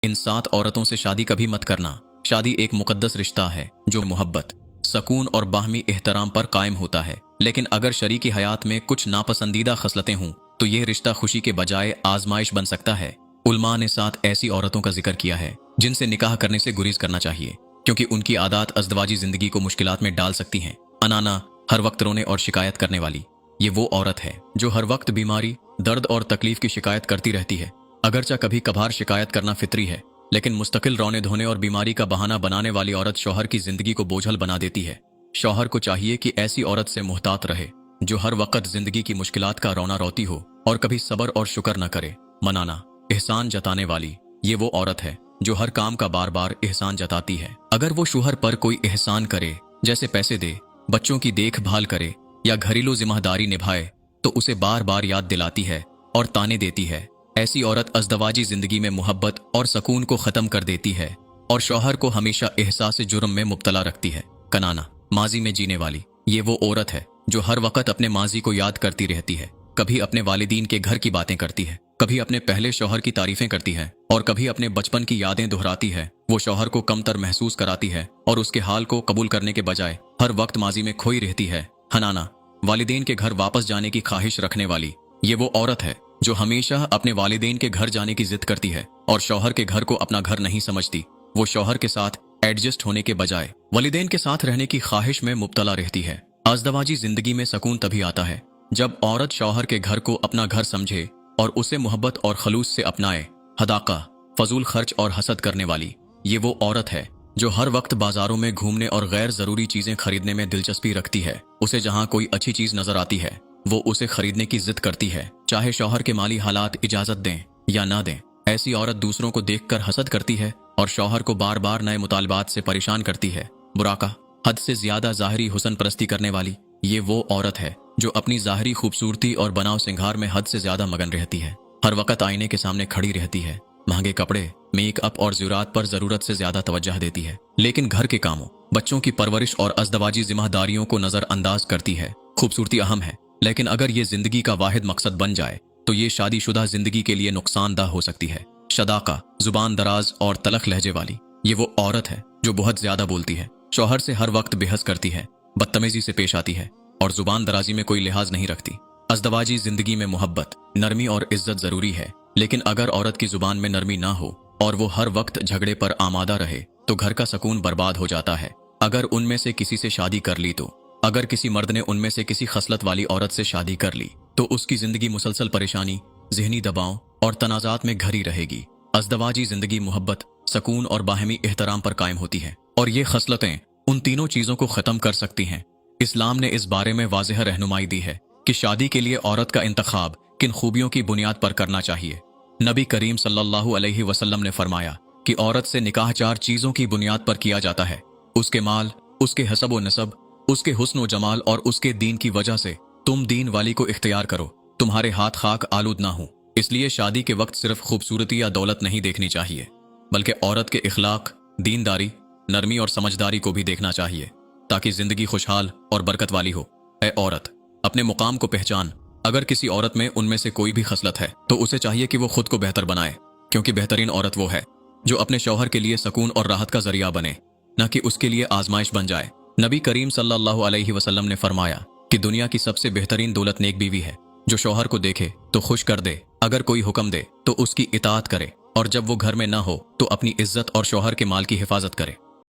इन 7 औरतों से शादी कभी मत करना। शादी एक मुकद्दस रिश्ता है जो मोहब्बत, सकून और बाहमी एहतराम पर कायम होता है। लेकिन अगर शरीकी हयात में कुछ नापसंदीदा खसलतें हों तो यह रिश्ता खुशी के बजाय आजमाइश बन सकता है। उलमा ने 7 ऐसी औरतों का जिक्र किया है जिनसे निकाह करने से गुरेज करना चाहिए, क्योंकि उनकी आदत अज़दवाजी जिंदगी को मुश्किलात में डाल सकती हैं। अनाना, हर वक्त रोने और शिकायत करने वाली, ये वो औरत है जो हर वक्त बीमारी, दर्द और तकलीफ की शिकायत करती रहती है। अगरचा कभी कभार शिकायत करना फितरी है, लेकिन मुस्तकिल रोने धोने और बीमारी का बहाना बनाने वाली औरत शौहर की जिंदगी को बोझल बना देती है। शौहर को चाहिए कि ऐसी औरत से मुहतात रहे जो हर वक्त जिंदगी की मुश्किलात का रोना रोती हो और कभी सब्र और शुक्र न करे। मनाना, एहसान जताने वाली, ये वो औरत है जो हर काम का बार बार एहसान जताती है। अगर वो शौहर पर कोई एहसान करे, जैसे पैसे दे, बच्चों की देखभाल करे या घरेलू जिम्मेदारी निभाए, तो उसे बार बार याद दिलाती है और ताने देती है। ऐसी औरत अज़दवाजी जिंदगी में मोहब्बत और सकून को खत्म कर देती है और शौहर को हमेशा एहसास जुर्म में मुब्तला रखती है। कनाना, माजी में जीने वाली, ये वो औरत है जो हर वक्त अपने माजी को याद करती रहती है। कभी अपने वालिदीन के घर की बातें करती है, कभी अपने पहले शौहर की तारीफें करती है और कभी अपने बचपन की यादें दोहराती है। वो शौहर को कमतर महसूस कराती है और उसके हाल को कबूल करने के बजाय हर वक्त माजी में खोई रहती है। हनाना, वालिदैन के घर वापस जाने की ख्वाहिश रखने वाली, ये वो औरत है जो हमेशा अपने वालिदैन के घर जाने की जिद करती है और शौहर के घर को अपना घर नहीं समझती। वो शौहर के साथ एडजस्ट होने के बजाय वालिदैन के साथ रहने की ख्वाहिश में मुब्तला रहती है। अज़दवाजी जिंदगी में सुकून तभी आता है जब औरत शौहर के घर को अपना घर समझे और उसे मोहब्बत और खलूस से अपनाए। हदाका, फजूल खर्च और हसद करने वाली, ये वो औरत है जो हर वक्त बाजारों में घूमने और गैर जरूरी चीजें खरीदने में दिलचस्पी रखती है। उसे जहां कोई अच्छी चीज नजर आती है वो उसे खरीदने की जिद करती है, चाहे शौहर के माली हालात इजाजत दें या ना दें। ऐसी औरत दूसरों को देखकर हसद करती है और शौहर को बार बार नए मुतालबात से परेशान करती है। बुराका, हद से ज्यादा जाहिरी हुस्न परस्ती करने वाली, ये वो औरत है जो अपनी जाहिरी खूबसूरती और बनाव सिंगार में हद से ज्यादा मगन रहती है। हर वक्त आईने के सामने खड़ी रहती है, महंगे कपड़े, मेकअप और ज़रूरत पर जरूरत से ज्यादा तवज्जो देती है, लेकिन घर के कामों, बच्चों की परवरिश और अज़दवाजी जिम्मेदारियों को नजरअंदाज करती है। खूबसूरती अहम है, लेकिन अगर ये जिंदगी का वाहिद मकसद बन जाए तो ये शादीशुदा जिंदगी के लिए नुकसानदा हो सकती है। शदाका, जुबान दराज और तलख लहजे वाली, ये वो औरत है जो बहुत ज्यादा बोलती है, शौहर से हर वक्त बेहस करती है, बदतमीजी से पेश आती है और जुबान दराजी में कोई लिहाज नहीं रखती। अज़दवाजी जिंदगी में मोहब्बत, नरमी और इज्जत जरूरी है, लेकिन अगर औरत की जुबान में नरमी ना हो और वो हर वक्त झगड़े पर आमादा रहे तो घर का सुकून बर्बाद हो जाता है। अगर उनमें से किसी से शादी कर ली तो अगर किसी मर्द ने उनमें से किसी खसलत वाली औरत से शादी कर ली तो उसकी जिंदगी मुसलसल परेशानी, जहनी दबाव और तनाजात में घरी रहेगी। अज़दवाजी जिंदगी मोहब्बत, सकून और बाहमी एहतराम पर कायम होती है और ये खसलतें उन तीनों चीजों को खत्म कर सकती हैं। इस्लाम ने इस बारे में वाज़ेह रहनुमाई दी है कि शादी के लिए औरत का इंतखाब किन खूबियों की बुनियाद पर करना चाहिए। नबी करीम सल्लल्लाहु अलैहि वसल्लम ने फरमाया कि औरत से निकाह 4 चीजों की बुनियाद पर किया जाता है: उसके माल, उसके हसब व नसब, उसके हुस्न व जमाल और उसके दीन की वजह से तुम दीन वाली को इख्तियार करो, तुम्हारे हाथ खाक आलूद ना हो। इसलिए शादी के वक्त सिर्फ खूबसूरती या दौलत नहीं देखनी चाहिए, बल्कि औरत के इखलाक, दीनदारी, नरमी और समझदारी को भी देखना चाहिए ताकि जिंदगी खुशहाल और बरकत वाली हो। ऐ औरत, अपने मुकाम को पहचान। अगर किसी औरत में उनमें से कोई भी खसलत है तो उसे चाहिए कि वो खुद को बेहतर बनाए, क्योंकि बेहतरीन औरत वो है जो अपने शौहर के लिए सकून और राहत का जरिया बने, न कि उसके लिए आजमाइश बन जाए। नबी करीम सल्लल्लाहु अलैहि वसल्लम ने फरमाया कि दुनिया की सबसे बेहतरीन दौलत नेक बीवी है जो शौहर को देखे तो खुश कर दे, अगर कोई हुक्म दे तो उसकी इताअत करे, और जब वो घर में ना हो तो अपनी इज्जत और शौहर के माल की हिफाजत करे।